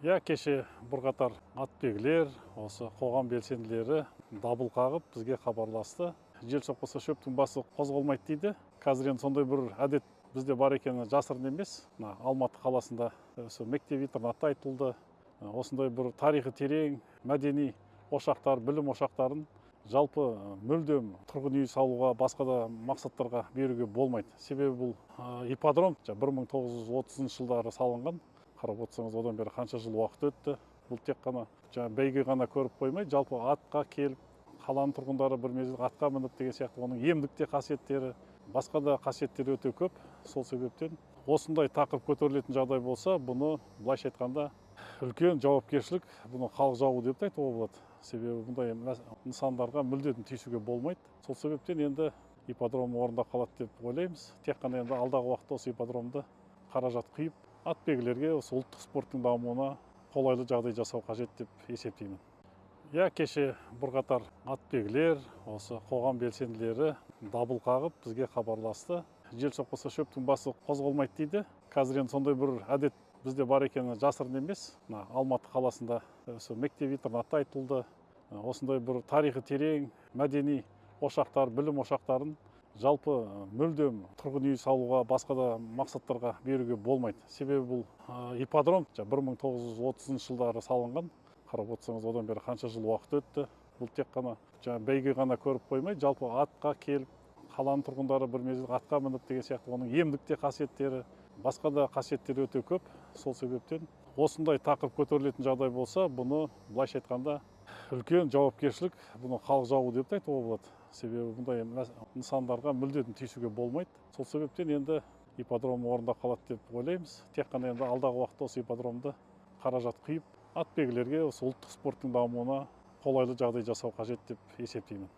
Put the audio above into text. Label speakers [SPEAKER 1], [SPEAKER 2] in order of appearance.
[SPEAKER 1] Кеше бірқатар атбегілер, осы қоғам белсенділері дабыл қағып бізге хабарласты. Жел соққысы шөптің басы қозғалмайды дейді. Қазір енді сондай бір әдет бізде бар екені жасырын емес. Алматы қаласында мектеп-интернатта айтылды. Осындай бір тарихы терең, мәдени ошақтар, білім ошақтарын жалпы мүлдем тұрғын үй салуға, басқа да мақсаттарға беруге болмайды. Себебі бұл ипподром 1930 жылдары салынған. Қарап отырсаңыз, одан бері қанша жыл уақыт өтті. Бұл тек қана бәйге ғана көріп қоймай, жалпы атқа келіп, қаланың тұрғындары бір мезгіл атқа мініп деген сияқты оның емдік те қасиеттері, басқа да қасиеттері өте көп. Сол себептен осындай тақырып көтерілетін жағдай болса, бұны былайша айтқанда үлкен жауапкершілік, бұны халық жауы деп те айтуға болады. Себебі бұндай нысандарға мүлдем тиісуге болмайды. Сол себептен енді ипподром орында қалады деп ойлаймыз. Тек қана енді алдағы уақытта осы ипподромды қаражат құйып, атбегілерге осы ұлттық спорттың дамуына қолайлы жағдай жасау қажет деп есептеймін. Кеше бірқатар атбегілер, осы қоғам белсенділері дабыл қағып бізге хабарласты. Жел соққысы шөптің басы қозғалмайды дейді. Қазір енді сондай бір әдет бізде бар екені жасырын емес. Алматы қаласында мектеп-интернатта айтылды. Осындай бір тарихы терең, мәдени ошақтар, білім ошақтарын жалпы мүлдем тұрғын үй салуға, басқа да мақсаттарға беруге болмайды. Себебі бұл ипподром 1930 жылдары салынған. Қарап отырсаңыз, одан бері қанша жыл уақыт өтті. Бұл тек қана бәйге ғана көріп қоймай, жалпы атқа келіп, қаланың тұрғындары бір мезгіл атқа мініп деген сияқты оның емдік те қасиеттері, басқа да қасиеттері өте көп. Сол себептен осындай тақырып көтерілетін жағдай болса, бұны былайша айтқанда үлкен жауапкершілік, бұны халық жауы деп те айтуға болады. Себебі бұндай нысандарға мүлдем тиісуге болмайды. Сол себептен енді ипподром орында қалады деп ойлаймыз. Тек қана енді алдағы уақытта осы ипподромды қаражат құйып, атбегілерге осы ұлттық спорттың дамуына қолайлы жағдай жасау қажет деп есептеймін.